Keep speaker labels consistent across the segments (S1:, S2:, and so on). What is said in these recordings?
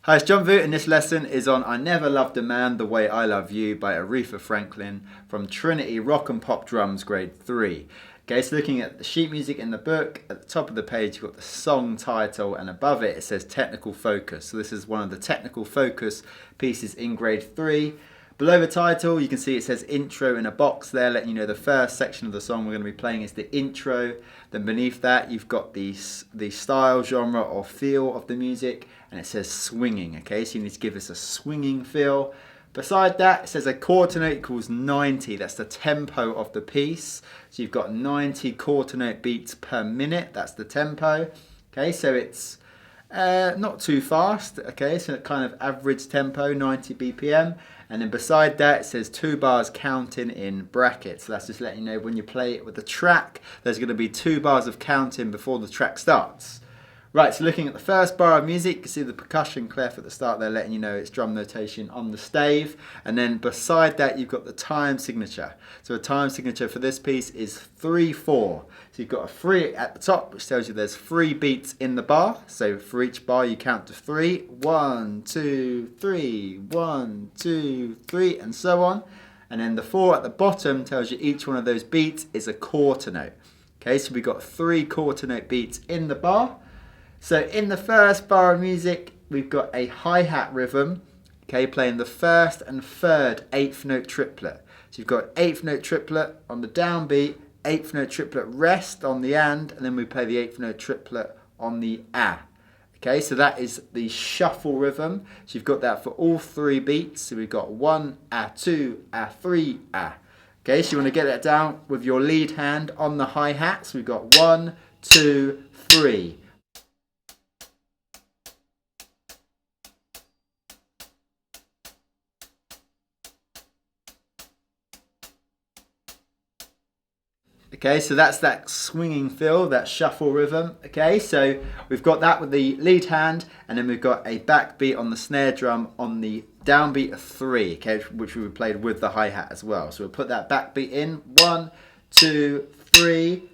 S1: Hi, it's John Vu, and this lesson is on I Never Loved a Man the Way I Love You by Aretha Franklin from Trinity Rock and Pop Drums, Grade 3. Okay, so looking at the sheet music in the book, at the top of the page you've got the song title, and above it says Technical Focus. So this is one of the technical focus pieces in Grade 3. Below the title you can see it says intro in a box there, letting you know the first section of the song we're going to be playing is the intro. Then beneath that you've got the style, genre or feel of the music, and it says swinging. Okay, so you need to give us a swinging feel. Beside that it says a quarter note equals 90, that's the tempo of the piece. So you've got 90 quarter note beats per minute, that's the tempo. Okay, so it's not too fast, okay, so kind of average tempo, 90 BPM. And then beside that it says 2 bars counting in brackets. So that's just letting you know when you play it with the track, there's going to be 2 bars of counting before the track starts. Right, so looking at the first bar of music, you can see the percussion clef at the start there letting you know it's drum notation on the stave. And then beside that you've got the time signature. So a time signature for this piece is 3-4. So you've got a 3 at the top, which tells you there's 3 beats in the bar. So for each bar you count to 3. 1, 2, 3, 1, 2, 3, and so on. And then the 4 at the bottom tells you each one of those beats is a quarter note. Okay, so we've got 3 quarter note beats in the bar. So in the first bar of music, we've got a hi-hat rhythm, okay, playing the first and third 8th note triplet. So you've got 8th note triplet on the downbeat, 8th note triplet rest on the and then we play the 8th note triplet on the a. Okay, so that is the shuffle rhythm. So you've got that for all 3 beats. So we've got 1, a, 2, a, 3, a. Okay, so you want to get that down with your lead hand on the hi-hat. So we've got 1, 2, 3. Okay, so that's that swinging feel, that shuffle rhythm. Okay, so we've got that with the lead hand, and then we've got a backbeat on the snare drum on the downbeat of 3, okay, which we played with the hi-hat as well. So we'll put that backbeat in. 1, 2, 3.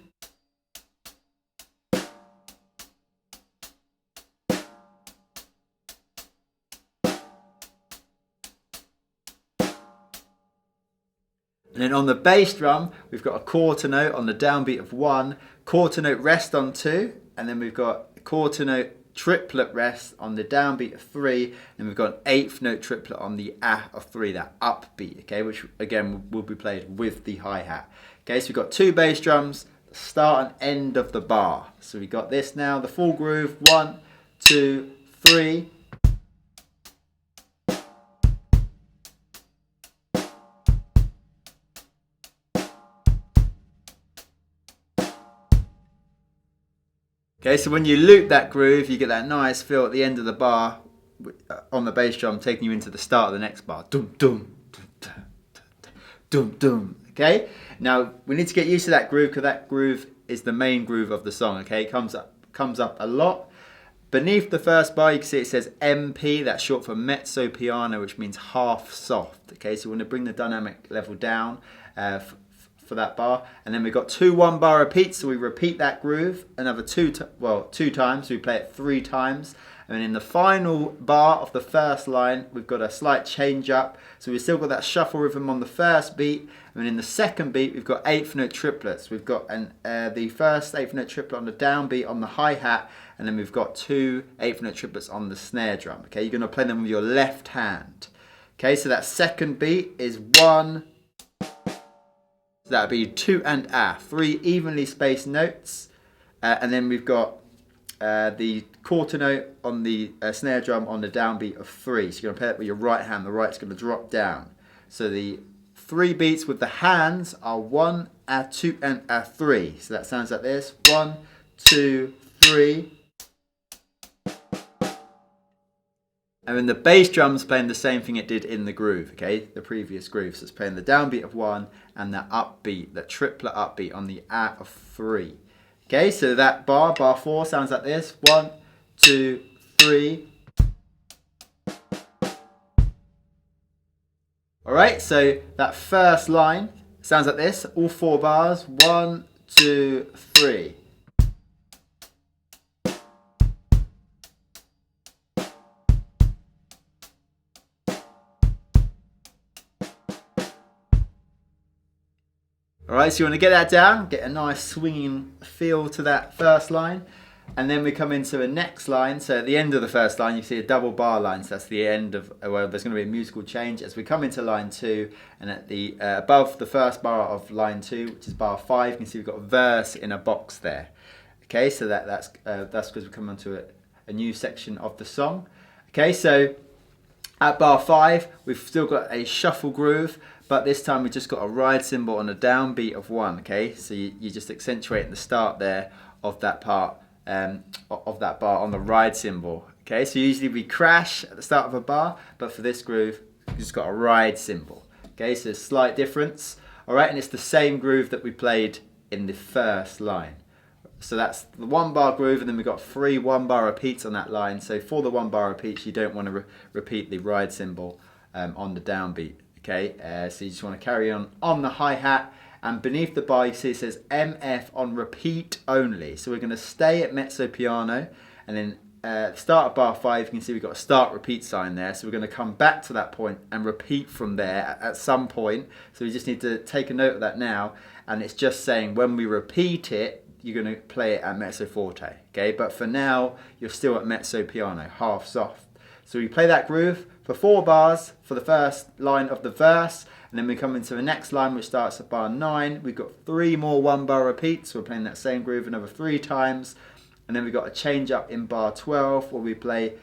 S1: And then on the bass drum, we've got a quarter note on the downbeat of 1, quarter note rest on 2, and then we've got a quarter note triplet rest on the downbeat of 3, and we've got an 8th note triplet on the a of 3, that upbeat, okay, which again will be played with the hi-hat. Okay, so we've got 2 bass drums, start and end of the bar. So we've got this now, the full groove, 1, 2, 3. Okay, so when you loop that groove, you get that nice feel at the end of the bar on the bass drum, taking you into the start of the next bar. Dum dum dum dum dum dum. Okay, now we need to get used to that groove because that groove is the main groove of the song. Okay, it comes up a lot. Beneath the first bar, you can see it says MP. That's short for mezzo piano, which means half soft. Okay, so we want to bring the dynamic level down for that bar, and then we've got 2 1-bar repeats, so we repeat that groove another 2 times, so we play it 3 times, and in the final bar of the first line we've got a slight change up, so we've still got that shuffle rhythm on the first beat, and in the second beat we've got 8th note triplets. We've got the first 8th note triplet on the downbeat on the hi-hat, and then we've got 2 8th note triplets on the snare drum. Okay, you're going to play them with your left hand. Okay, so that second beat is 1. So that would be 2 and a, 3 evenly spaced notes, and then we've got the quarter note on the snare drum on the downbeat of 3. So you're going to play it with your right hand, the right's going to drop down. So the 3 beats with the hands are 1, a, 2 and a, 3. So that sounds like this, 1, 2, 3. And then the bass drum's playing the same thing it did in the groove, okay, the previous groove. So it's playing the downbeat of 1 and the upbeat, the triplet upbeat on the a of 3. Okay, so that bar 4 sounds like this, 1, 2, 3. Alright, so that first line sounds like this, all 4 bars, 1, 2, 3. All right, so you want to get that down, get a nice swinging feel to that first line. And then we come into the next line. So at the end of the first line, you see a double bar line. So that's the end of, well, there's going to be a musical change as we come into line 2. And at the above the first bar of line 2, which is bar 5, you can see we've got a verse in a box there. Okay, so that's because we come onto a new section of the song. Okay, so at bar 5, we've still got a shuffle groove, but this time we've just got a ride cymbal on a downbeat of 1. Okay, so you just accentuate the start there of that part, of that bar on the ride cymbal. Okay, so usually we crash at the start of a bar, but for this groove, we've just got a ride cymbal. Okay, so slight difference. All right, and it's the same groove that we played in the first line. So that's the 1 bar groove, and then we've got 3 1-bar repeats on that line. So for the 1-bar repeats, you don't want to repeat the ride cymbal on the downbeat. Okay, so you just want to carry on the hi-hat, and beneath the bar you see it says MF on repeat only. So we're going to stay at mezzo piano, and then start at bar 5, you can see we've got a start repeat sign there. So we're going to come back to that point and repeat from there at some point. So we just need to take a note of that now, and it's just saying when we repeat it, you're going to play it at mezzo forte, okay? But for now, you're still at mezzo piano, half soft. So we play that groove for 4 bars for the first line of the verse, and then we come into the next line, which starts at bar 9. We've got 3 more 1-bar repeats. So we're playing that same groove another 3 times, and then we've got a change up in bar 12 where we play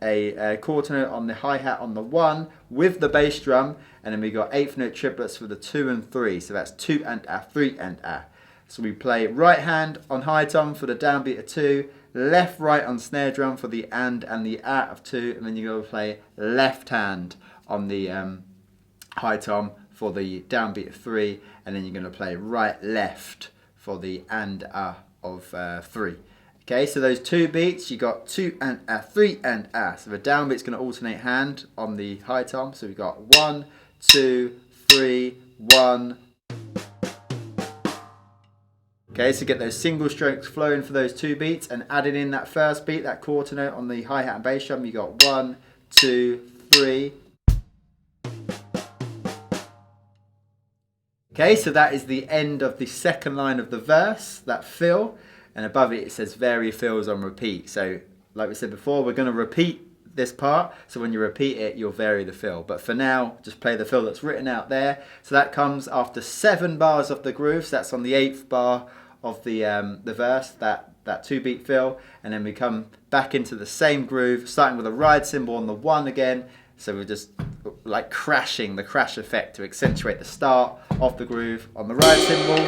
S1: a quarter note on the hi-hat on the 1 with the bass drum, and then we got 8th note triplets for the 2 and 3. So that's 2 and a, 3 and a. So we play right hand on high tom for the downbeat of 2, left right on snare drum for the and the a of 2, and then you go play left hand on the high tom for the downbeat of 3, and then you're going to play right left for the and a of 3. Okay, so those 2 beats, you got 2 and a, 3 and a. So the downbeat's going to alternate hand on the high tom. So we've got 1, 2, 3, 1. Okay, so get those single strokes flowing for those 2 beats, and adding in that first beat, that quarter note on the hi-hat and bass drum, you got 1, 2, 3. Okay, so that is the end of the second line of the verse, that fill, and above it says vary fills on repeat. So like we said before, we're going to repeat this part, so when you repeat it, you'll vary the fill. But for now, just play the fill that's written out there. So that comes after 7 bars of the groove, so that's on the 8th bar of the verse, that 2-beat fill, and then we come back into the same groove, starting with a ride cymbal on the 1 again. So we're just like crashing, the crash effect to accentuate the start of the groove on the ride cymbal,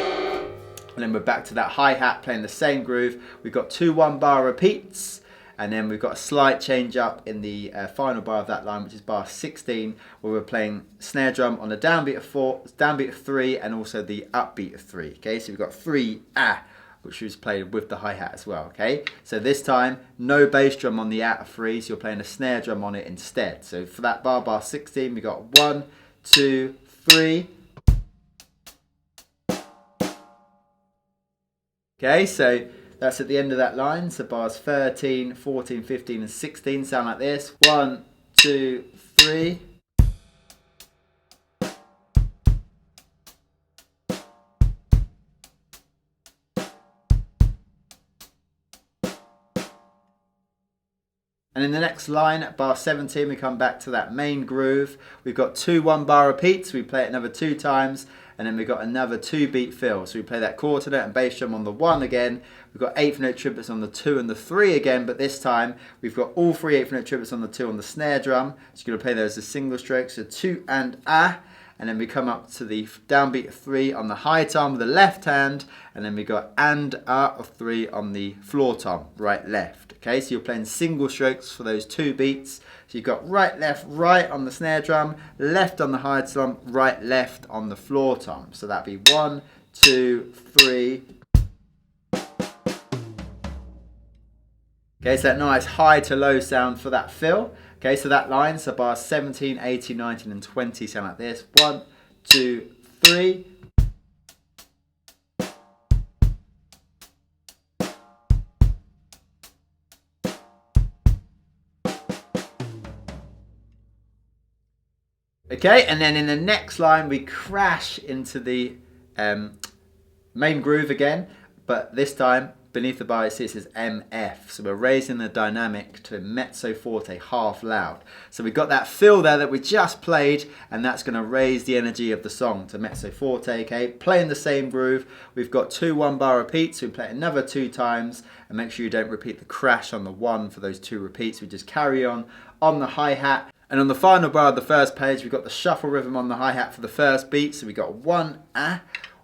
S1: and then we're back to that hi-hat playing the same groove. We've got 2 1-bar repeats, and then we've got a slight change up in the final bar of that line, which is bar 16, where we're playing snare drum on the downbeat of 4, downbeat of 3, and also the upbeat of 3. Okay, so we've got 3 which was played with the hi-hat as well. Okay, so this time no bass drum on the of 3, so you're playing a snare drum on it instead. So for that bar 16, we got 1, 2, 3. Okay, so that's at the end of that line. So bars 13, 14, 15 and 16 sound like this. 1, 2, 3. And in the next line, at bar 17, we come back to that main groove. We've got 2 1-bar repeats. We play it another 2 times, and then we've got another 2-beat fill. So we play that quarter note and bass drum on the 1 again. We've got 8th note triplets on the 2 and the 3 again, but this time we've got all 3 8th note triplets on the 2 on the snare drum. So you're going to play those as single strokes, so 2 and a. And then we come up to the downbeat of 3 on the high tom with the left hand, and then we got and a of 3 on the floor tom, right left. Okay, so you're playing single strokes for those 2 beats. So you've got right left right on the snare drum, left on the high tom, right left on the floor tom. So that'd be 1, 2, 3. Okay, so that nice high to low sound for that fill. Okay, so that line, so bars 17, 18, 19 and 20 sound like this. 1, 2, 3. Okay, and then in the next line we crash into the main groove again, but this time beneath the bar it says MF. So we're raising the dynamic to mezzo forte, half loud. So we've got that fill there that we just played, and that's going to raise the energy of the song to mezzo forte, okay? Playing the same groove. We've got 2 1-bar repeats, so we play it another 2 times, and make sure you don't repeat the crash on the 1 for those 2 repeats. We just carry on the hi-hat. And on the final bar of the first page, we've got the shuffle rhythm on the hi-hat for the first beat. So we've got 1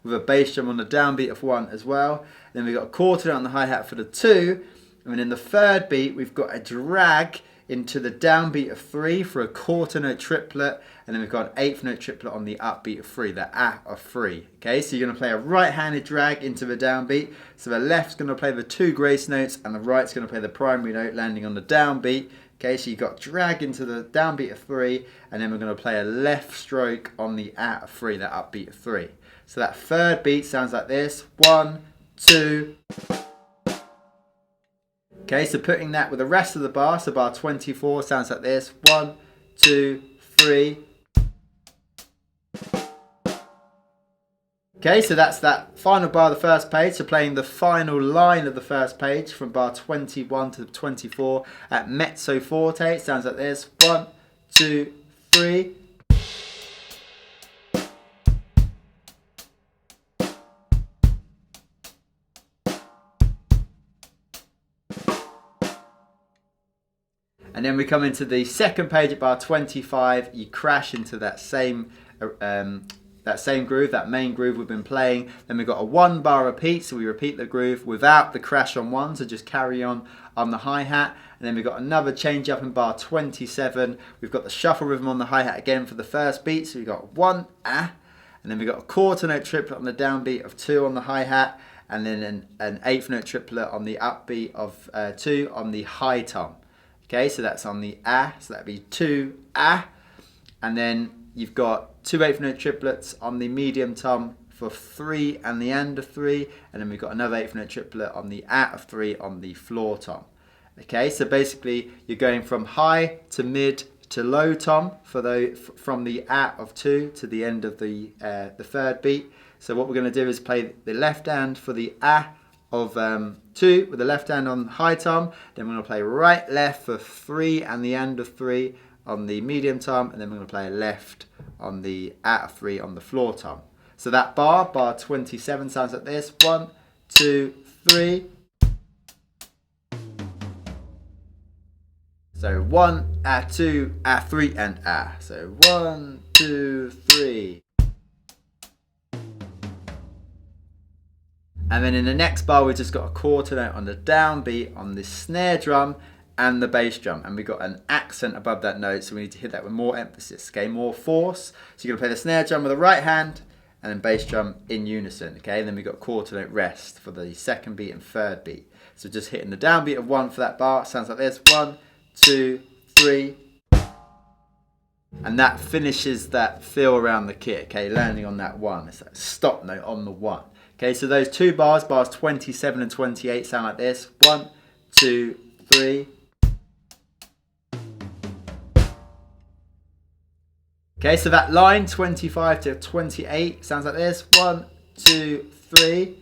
S1: with a bass drum on the downbeat of 1 as well. Then we've got a quarter note on the hi-hat for the 2. And then in the third beat, we've got a drag into the downbeat of 3 for a quarter note triplet. And then we've got an eighth note triplet on the upbeat of 3, the of 3. Okay, so you're going to play a right-handed drag into the downbeat. So the left's going to play the 2 grace notes, and the right's going to play the primary note landing on the downbeat. Okay, so you've got drag into the downbeat of 3, and then we're going to play a left stroke on the of 3, that upbeat of 3. So that third beat sounds like this: 1, 2. Okay, so putting that with the rest of the bar, so bar 24 sounds like this: 1, 2, 3. Okay, so that's that final bar of the first page. So playing the final line of the first page from bar 21 to 24 at mezzo forte, it sounds like this: 1, 2, 3. And then we come into the second page at bar 25. You crash into that same groove, that main groove we've been playing. Then we've got a 1-bar repeat, so we repeat the groove without the crash on 1, so just carry on the hi-hat. And then we've got another change up in bar 27. We've got the shuffle rhythm on the hi-hat again for the first beat, so we've got 1 and then we've got a quarter note triplet on the downbeat of 2 on the hi-hat, and then an eighth note triplet on the upbeat of 2 on the high tom. Okay, so that's on the so that'd be 2 and then you've got 2 eighth note triplets on the medium tom for 3 and the and of 3, and then we've got another eighth note triplet on the of 3 on the floor tom. Okay, so basically you're going from high to mid to low tom from the of 2 to the end of the third beat. So what we're going to do is play the left hand for the of 2 with the left hand on high tom. Then we're going to play right left for 3 and the and of 3 on the medium tom, and then we're going to play left on the of 3 on the floor tom. So that bar 27 sounds like this: 1, 2, 3. So 1 2 3 and So 1, 2, 3. And then in the next bar, we've just got a quarter note on the downbeat on the snare drum and the bass drum. And we've got an accent above that note, so we need to hit that with more emphasis, okay, more force. So you're going to play the snare drum with the right hand and then bass drum in unison, okay? And then we've got quarter note rest for the second beat and third beat. So just hitting the downbeat of 1 for that bar, sounds like this: 1, 2, 3. And that finishes that fill around the kit, okay, landing on that 1. It's that stop note on the 1. Okay, so those 2 bars 27 and 28 sound like this: 1, 2, 3. Okay, so that line 25 to 28 sounds like this: 1, 2, 3.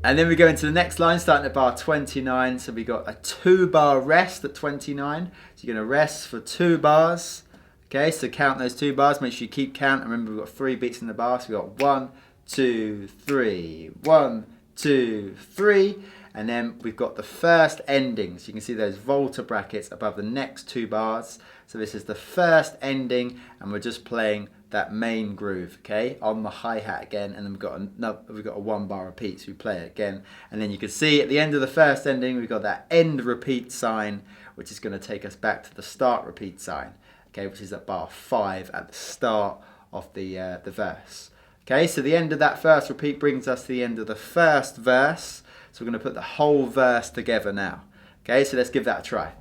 S1: And then we go into the next line, starting at bar 29. So we got a 2-bar rest at 29. So you're going to rest for 2 bars. Okay, so count those 2 bars. Make sure you keep count. Remember, we've got 3 beats in the bar. So we've got 1, 2, 3. 1, 2, 3. And then we've got the first ending. So you can see those volta brackets above the next 2 bars. So this is the first ending, and we're just playing that main groove, okay, on the hi-hat again, and then we've got a 1-bar repeat, so we play it again, and then you can see at the end of the first ending we've got that end repeat sign, which is going to take us back to the start repeat sign, okay, which is at bar 5 at the start of the verse. Okay, so the end of that first repeat brings us to the end of the first verse, so we're going to put the whole verse together now. Okay, so let's give that a try.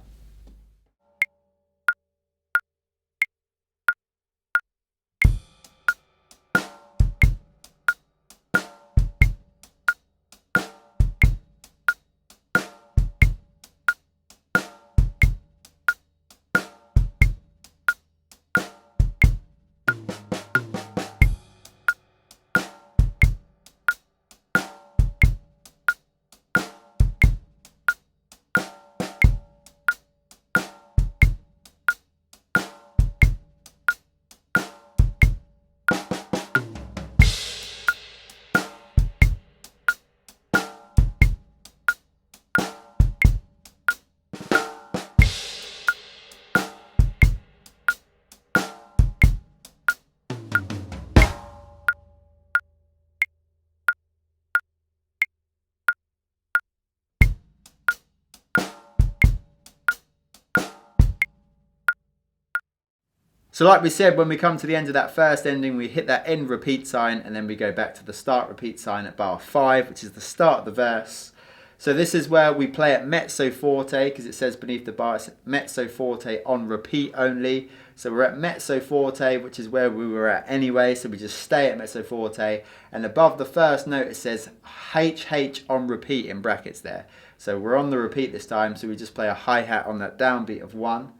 S1: So like we said, when we come to the end of that first ending, we hit that end repeat sign, and then we go back to the start repeat sign at bar 5, which is the start of the verse. So this is where we play at mezzo forte, because it says beneath the bar, it's mezzo forte on repeat only. So we're at mezzo forte, which is where we were at anyway, so we just stay at mezzo forte. And above the first note, it says HH on repeat in brackets there. So we're on the repeat this time, so we just play a hi-hat on that downbeat of 1.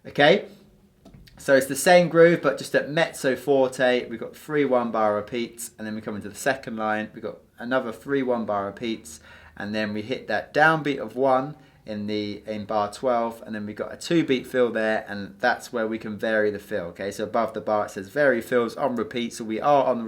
S1: Okay? So it's the same groove, but just at mezzo forte, we've got 3 1-bar repeats, and then we come into the second line, we've got another 3 1-bar repeats, and then we hit that downbeat of 1 in bar 12, and then we got a 2-beat fill there, and that's where we can vary the fill. Okay, so above the bar it says vary fills on repeat, so we are on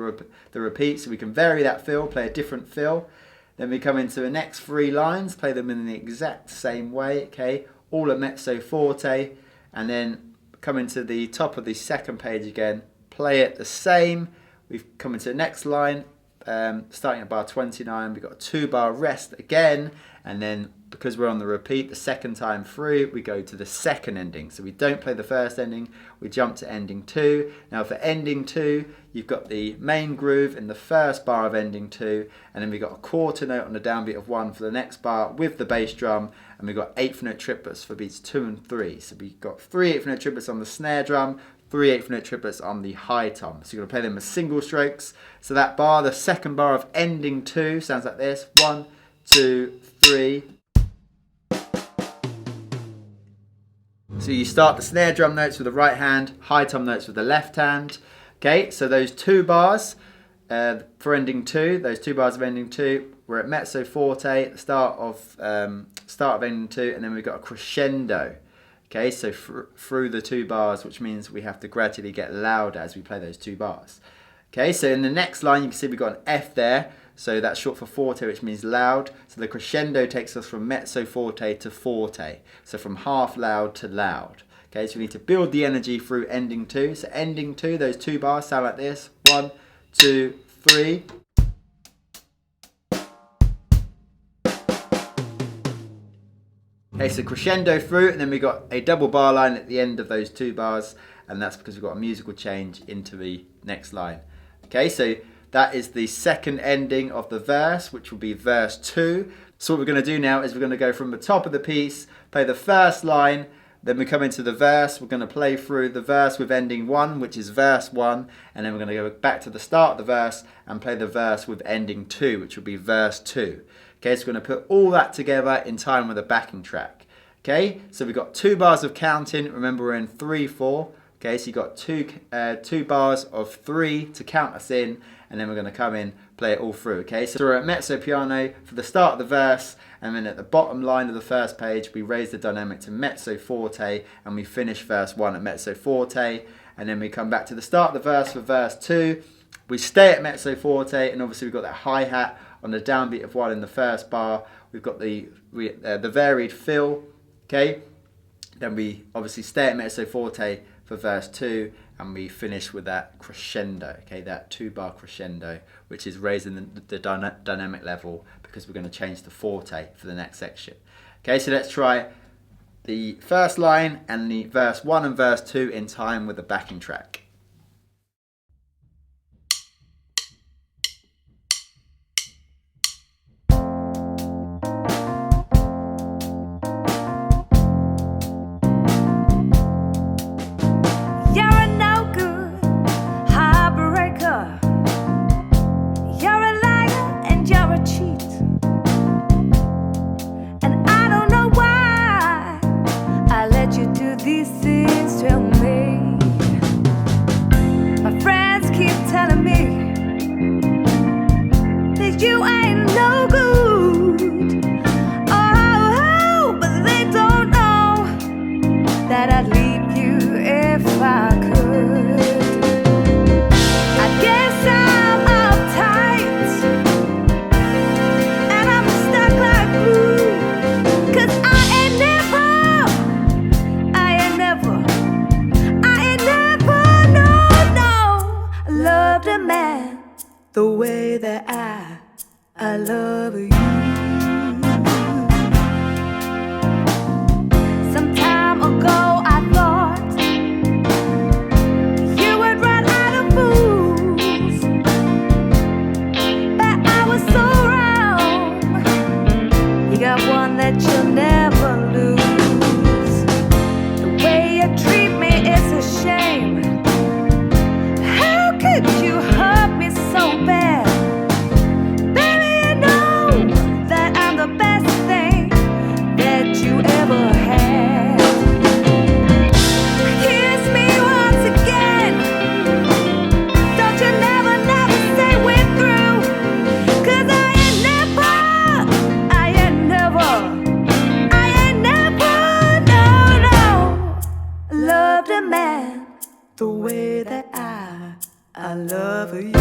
S1: the repeat, so we can vary that fill, play a different fill. Then we come into the next 3 lines, play them in the exact same way. Okay, all at mezzo forte, and then come into the top of the second page again, play it the same. We've come into the next line, starting at bar 29, we've got a 2-bar rest again, and then because we're on the repeat the second time through, we go to the second ending. So we don't play the first ending, we jump to ending 2. Now for ending 2, you've got the main groove in the first bar of ending 2, and then we've got a quarter note on the downbeat of 1 for the next bar with the bass drum, and we've got 8th note triplets for beats 2 and 3. So we've got 3 8th note triplets on the snare drum, 3 8th note triplets on the high tom. So you're going to play them as single strokes. So that bar, the second bar of ending 2, sounds like this. 1, 2, 3. So you start the snare drum notes with the right hand, high tom notes with the left hand. Okay, so those 2 bars for ending 2, those 2 bars of ending 2, we're at mezzo forte at the start of ending 2, and then we've got a crescendo. Okay, so through the 2 bars, which means we have to gradually get louder as we play those 2 bars. Okay, so in the next line, you can see we've got an F there. So that's short for forte, which means loud. So the crescendo takes us from mezzo forte to forte. So from half loud to loud. Okay, so we need to build the energy through ending 2. So ending 2, those 2 bars sound like this. 1, 2, 3. Okay, so crescendo through, and then we got a double bar line at the end of those 2 bars, and that's because we've got a musical change into the next line. Okay, so that is the second ending of the verse, which will be verse 2. So what we're going to do now is we're going to go from the top of the piece, play the first line, then we come into the verse. We're going to play through the verse with ending 1, which is verse 1, and then we're going to go back to the start of the verse and play the verse with ending 2, which will be verse 2. Okay, so we're going to put all that together in time with a backing track. Okay, so we've got 2 bars of counting. Remember, we're in 3/4. Okay, so you've got two bars of 3 to count us in, and then we're going to come in, play it all through. Okay, so we're at mezzo piano for the start of the verse, and then at the bottom line of the first page, we raise the dynamic to mezzo forte, and we finish verse 1 at mezzo forte, and then we come back to the start of the verse for verse 2. We stay at mezzo forte, and obviously we've got that hi-hat on the downbeat of 1 in the first bar. We've got the varied fill. Okay, then we obviously stay at mezzo forte for verse 2, and we finish with that crescendo. Okay, that 2-bar crescendo, which is raising the dynamic level because we're going to change the forte for the next section. Okay, so let's try the first line and the verse 1 and verse 2 in time with the backing track.
S2: The way that I love you. Some time ago I I love you. I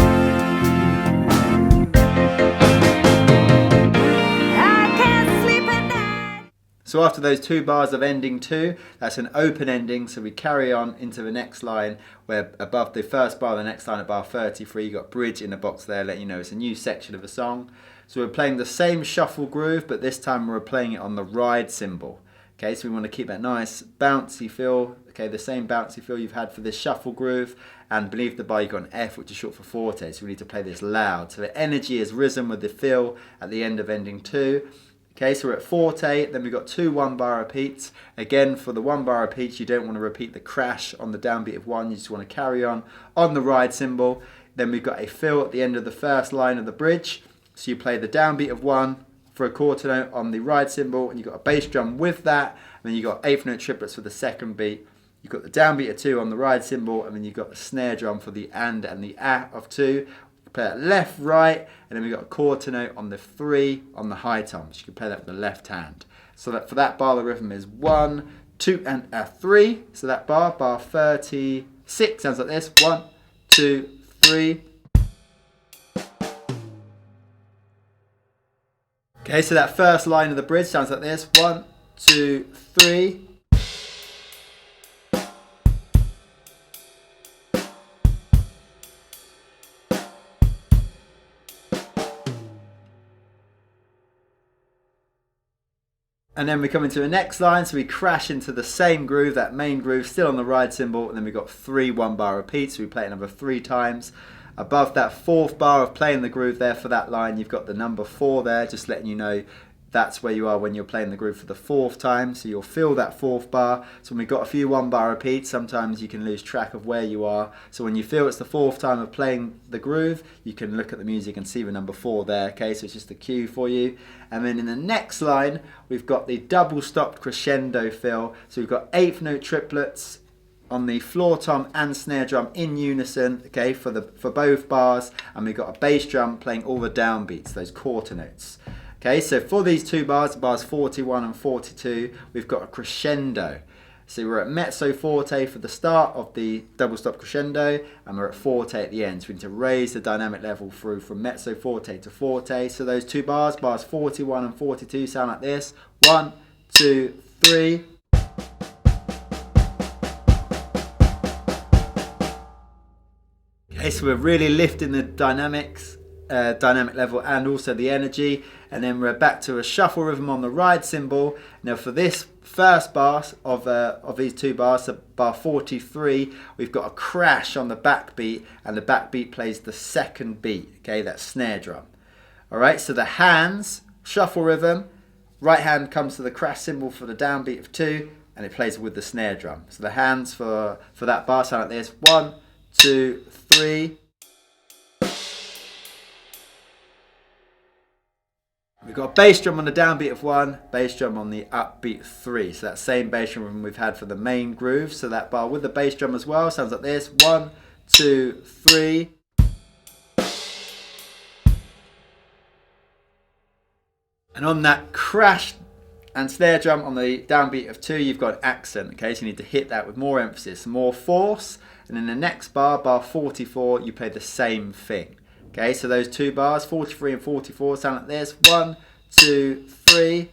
S2: can't sleep at night.
S1: So after those 2 bars of ending 2, that's an open ending, so we carry on into the next line where above the first bar, the next line at bar 33, you've got bridge in the box there, letting you know it's a new section of a song. So we're playing the same shuffle groove, but this time we're playing it on the ride cymbal. Okay, so we want to keep that nice bouncy feel, okay, the same bouncy feel you've had for this shuffle groove, and beneath the bar you've got an F, which is short for forte, so we need to play this loud. So the energy is risen with the feel at the end of ending 2. Okay, so we're at forte, then we've got 2 1-bar repeats. Again, for the 1-bar repeats, you don't want to repeat the crash on the downbeat of 1, you just want to carry on the ride cymbal. Then we've got a fill at the end of the first line of the bridge, so you play the downbeat of 1, for a quarter note on the ride cymbal, and you've got a bass drum with that, and then you've got 8th note triplets for the second beat. You've got the downbeat of 2 on the ride cymbal, and then you've got the snare drum for the and the of 2. You play that left, right, and then we've got a quarter note on the 3 on the high toms. You can play that with the left hand. So that for that bar, the rhythm is 1, 2, and 3. So that bar 36, sounds like this. 1, 2, 3. Okay, so that first line of the bridge sounds like this. 1, 2, 3. And then we come into the next line, so we crash into the same groove, that main groove, still on the ride cymbal, and then we've got 3 1-bar repeats, so we play it another 3 times. Above that 4th bar of playing the groove there for that line, you've got the number 4 there, just letting you know that's where you are when you're playing the groove for the 4th time. So you'll feel that 4th bar. So when we've got a few 1-bar repeats, sometimes you can lose track of where you are. So when you feel it's the 4th time of playing the groove, you can look at the music and see the number 4 there. Okay, so it's just a cue for you. And then in the next line, we've got the double stopped crescendo fill. So we've got 8th note triplets on the floor tom and snare drum in unison, okay, for both bars, and we've got a bass drum playing all the downbeats, those quarter notes. Okay, so for these 2 bars, bars 41 and 42, we've got a crescendo. So we're at mezzo forte for the start of the double stop crescendo, and we're at forte at the end. So we need to raise the dynamic level through from mezzo forte to forte. So those 2 bars, bars 41 and 42, sound like this. 1, 2, 3. Okay, so we're really lifting the dynamic level and also the energy, and then we're back to a shuffle rhythm on the ride cymbal. Now for this first bar of these 2 bars, so bar 43, we've got a crash on the backbeat, and the backbeat plays the second beat, okay, that snare drum. Alright, so the hands, shuffle rhythm, right hand comes to the crash cymbal for the downbeat of 2, and it plays with the snare drum. So the hands for that bar sound like this. 1, 2, 3. We've got a bass drum on the downbeat of 1, bass drum on the upbeat 3. So that same bass drum we've had for the main groove. So that bar with the bass drum as well sounds like this. 1, 2, 3. And on that crash and snare drum on the downbeat of 2, you've got an accent. Okay, so you need to hit that with more emphasis, more force. And in the next bar, bar 44, you play the same thing. Okay, so those 2 bars, 43 and 44, sound like this. 1, 2, 3.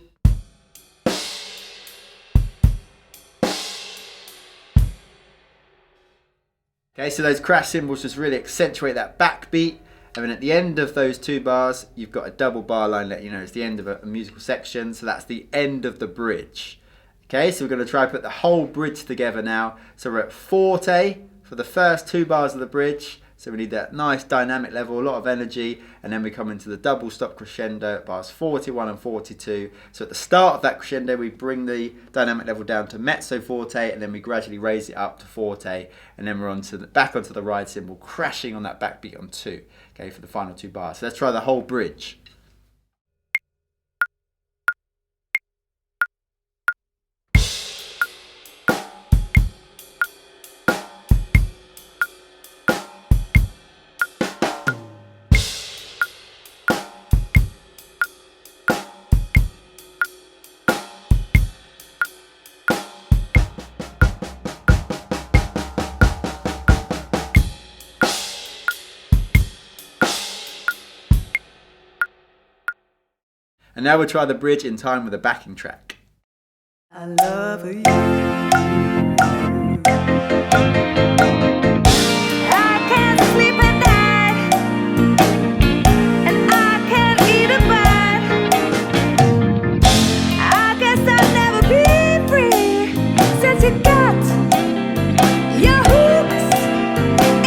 S1: Okay, so those crash cymbals just really accentuate that backbeat. And then at the end of those 2 bars, you've got a double bar line letting you know it's the end of a musical section. So that's the end of the bridge. Okay, so we're going to try and put the whole bridge together now. So we're at forte for the first 2 bars of the bridge. So we need that nice dynamic level, a lot of energy, and then we come into the double stop crescendo at bars 41 and 42. So at the start of that crescendo, we bring the dynamic level down to mezzo forte, and then we gradually raise it up to forte, and then we're back onto the ride cymbal, crashing on that backbeat on 2, okay, for the final 2 bars. So let's try the whole bridge. And now we'll try the bridge in time with a backing track.
S2: I love you. I can't sleep at night, and I can't eat a bite. I guess I'll never be free since you got your hooks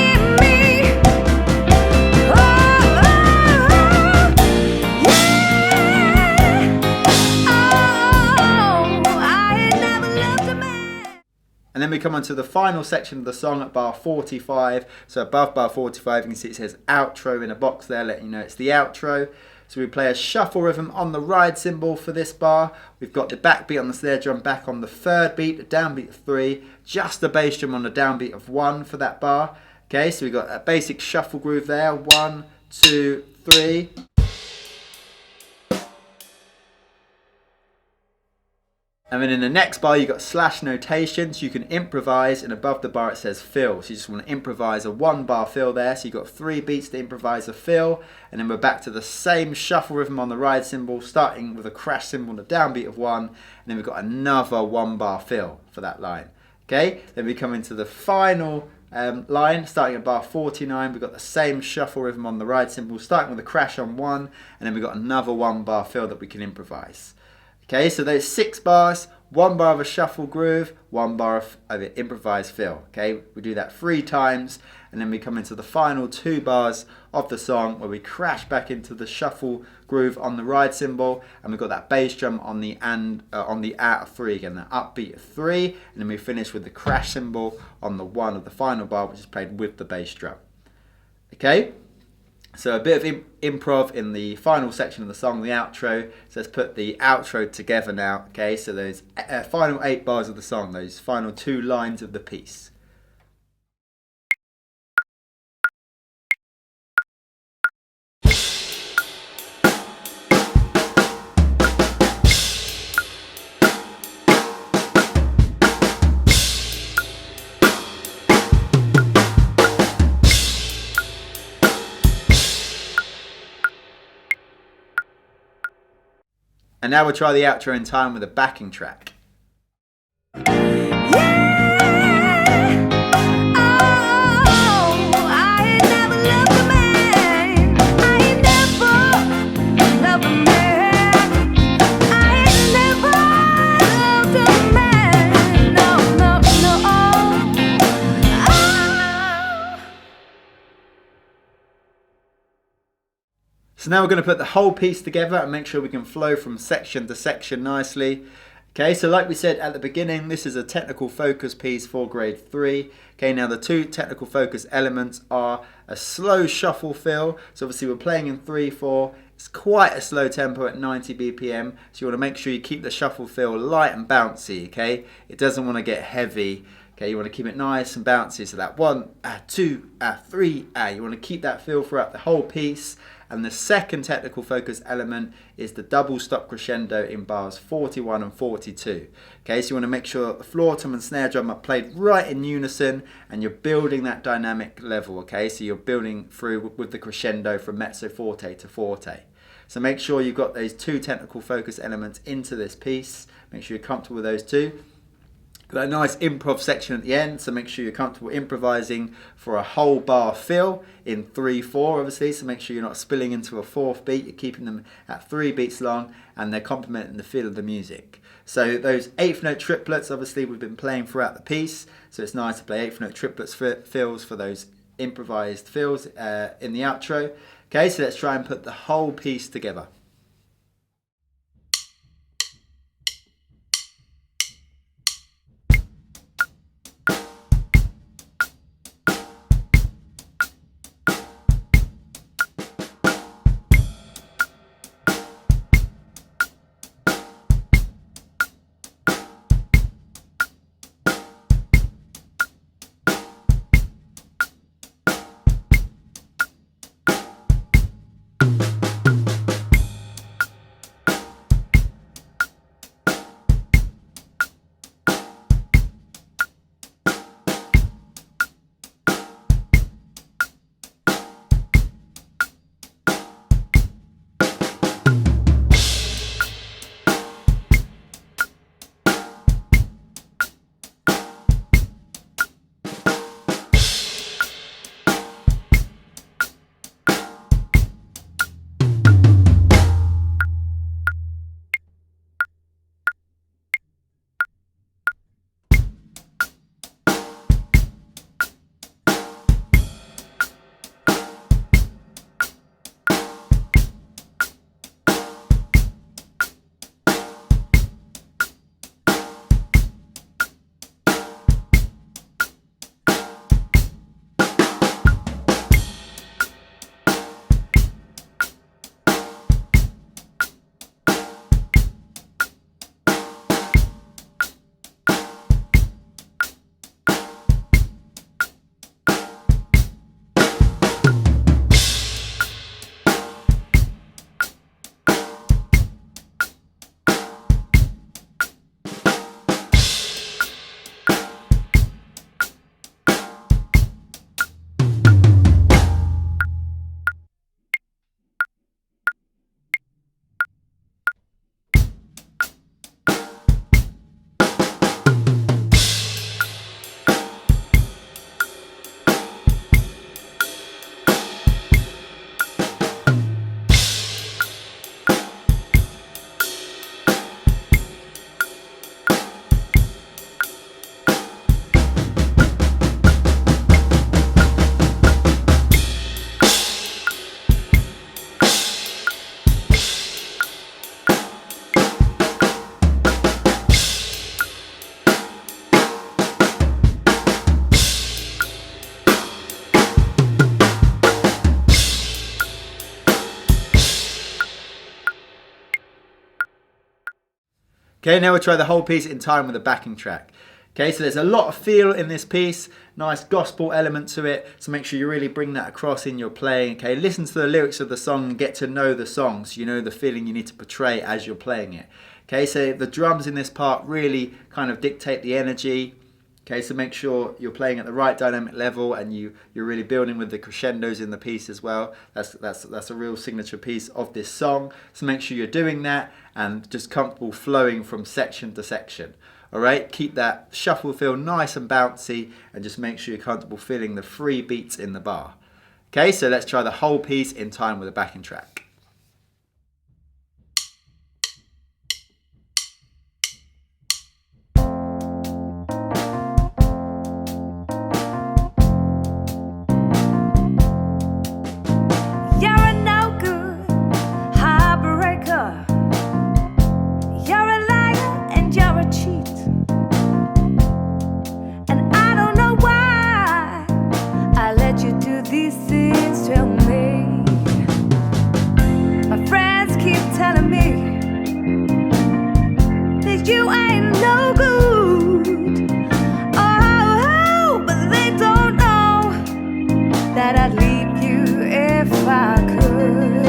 S2: in me. Oh, oh, oh, yeah. Oh, I ain't never loved a man.
S1: And then we come on to the final section of the song at bar 45. So above bar 45, you can see it says outro in a box there, letting you know it's the outro. So we play a shuffle rhythm on the ride cymbal for this bar. We've got the backbeat on the snare drum back on the third beat, the downbeat of 3, just the bass drum on the downbeat of 1 for that bar. Okay, so we've got a basic shuffle groove there, 1, 2, 3. And then in the next bar, you've got slash notation, so you can improvise, and above the bar it says fill. So you just want to improvise a 1 bar fill there. So you've got 3 beats to improvise a fill, and then we're back to the same shuffle rhythm on the ride cymbal, starting with a crash cymbal on the downbeat of 1, and then we've got another 1 bar fill for that line. Okay, then we come into the final line, starting at bar 49, we've got the same shuffle rhythm on the ride cymbal, starting with a crash on 1, and then we've got another 1 bar fill that we can improvise. Okay, so those 6 bars, 1 bar of a shuffle groove, 1 bar of an improvised fill. Okay, we do that 3 times, and then we come into the final 2 bars of the song where we crash back into the shuffle groove on the ride cymbal, and we've got that bass drum on the out of 3 again, that upbeat of 3, and then we finish with the crash cymbal on the 1 of the final bar, which is played with the bass drum. Okay. So a bit of improv in the final section of the song, the outro. So let's put the outro together now. Okay, so those final 8 bars of the song, those final 2 lines of the piece. And now we'll try the outro in time with a backing track. So now we're going to put the whole piece together and make sure we can flow from section to section nicely. Okay, so like we said at the beginning, this is a technical focus piece for grade 3. Okay, now the 2 technical focus elements are a slow shuffle fill. So obviously we're playing in 3/4. It's quite a slow tempo at 90 BPM. So you want to make sure you keep the shuffle fill light and bouncy, okay? It doesn't want to get heavy. Okay, you want to keep it nice and bouncy. So that 1, 2, 3, you want to keep that feel throughout the whole piece. And the second technical focus element is the double stop crescendo in bars 41 and 42. Okay, so you want to make sure that the floor tom and snare drum are played right in unison and you're building that dynamic level, okay? So you're building through with the crescendo from mezzo forte to forte. So make sure you've got those 2 technical focus elements into this piece. Make sure you're comfortable with those 2. Got a nice improv section at the end, so make sure you're comfortable improvising for a whole bar fill in 3/4 obviously, so make sure you're not spilling into a 4th beat, you're keeping them at 3 beats long and they're complementing the feel of the music. So those 8th note triplets obviously we've been playing throughout the piece, so it's nice to play 8th note triplets fills for those improvised fills in the outro. Okay, so let's try and put the whole piece together. Okay, now we'll try the whole piece in time with a backing track. Okay, so there's a lot of feel in this piece, nice gospel element to it, so make sure you really bring that across in your playing. Okay, listen to the lyrics of the song and get to know the song so you know the feeling you need to portray as you're playing it. Okay, so the drums in this part really kind of dictate the energy. Okay, so make sure you're playing at the right dynamic level and you're really building with the crescendos in the piece as well. That's a real signature piece of this song. So make sure you're doing that and just comfortable flowing from section to section. All right, keep that shuffle feel nice and bouncy and just make sure you're comfortable feeling the free beats in the bar. Okay, so let's try the whole piece in time with a backing track.
S2: You're a no good heartbreaker. You're a liar and you're a cheat. And I don't know why I let you do these things to me. My friends keep telling me that you ain't no good. Oh, but they don't know that I'd leave you if I could.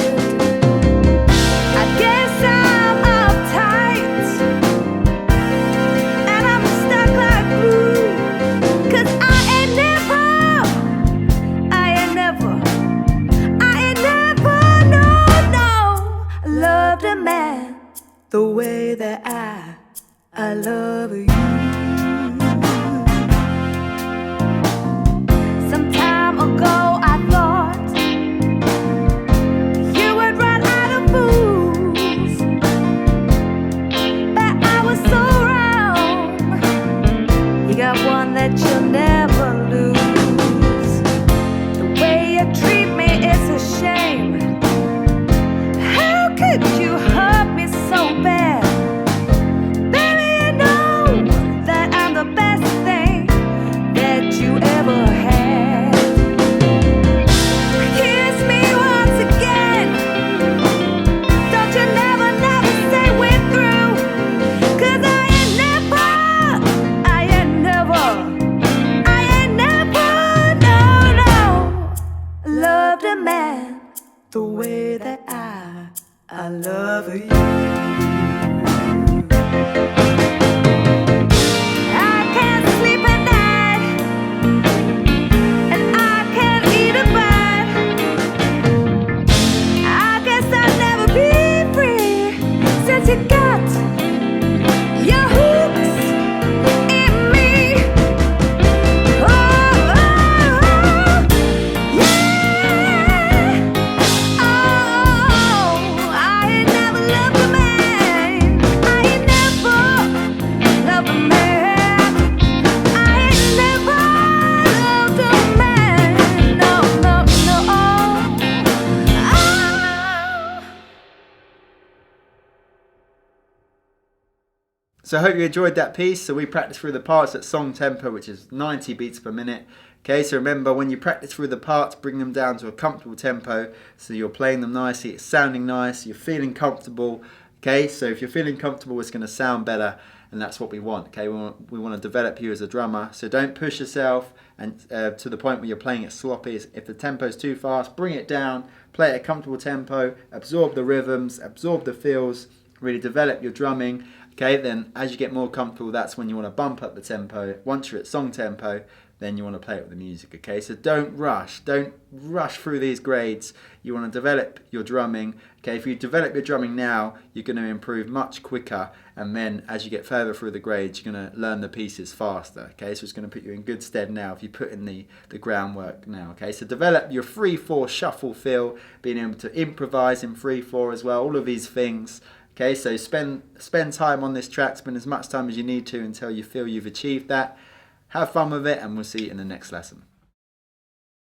S2: I guess I'm uptight and I'm stuck like glue. 'Cause I ain't never, no, loved a man the way that I love you. Some time ago I thought you would run out of fools, but I was so wrong. You got one that you'll never lose. The way you treat me is a shame. How could you hurt me so bad? Baby, you know that I'm the best thing that you ever had. Kiss me once again. Don't you never say we're through. 'Cause I ain't never, no, loved a man the way that I love you. I can't sleep at night, and I can't eat a bite. I guess I'll never be free since you got your hooks in me. Oh, yeah. Oh, I ain't never loved a man. I ain't never loved a man. I ain't never loved a man. No. Oh.
S1: So I hope you enjoyed that piece. So we practiced through the parts at song tempo, which is 90 beats per minute. Okay, so remember when you practice through the parts, bring them down to a comfortable tempo so you're playing them nicely, it's sounding nice, you're feeling comfortable. Okay, so if you're feeling comfortable, it's going to sound better, and that's what we want. Okay, we want to develop you as a drummer, so don't push yourself and to the point where you're playing it sloppy. If the tempo's too fast, bring it down, play at a comfortable tempo, absorb the rhythms, absorb the feels, really develop your drumming. Okay, then as you get more comfortable, that's when you want to bump up the tempo. Once you're at song tempo, then you want to play it with the music. Okay, so don't rush through these grades. You want to develop your drumming. Okay, if you develop your drumming now, you're going to improve much quicker, and then as you get further through the grades, you're going to learn the pieces faster. Okay, so it's going to put you in good stead now if you put in the groundwork now. Okay, so develop your 3/4 shuffle feel, being able to improvise in 3/4 as well, all of these things. Okay, so spend time on this track, spend as much time as you need to until you feel you've achieved that. Have fun with it, and we'll see you in the next lesson.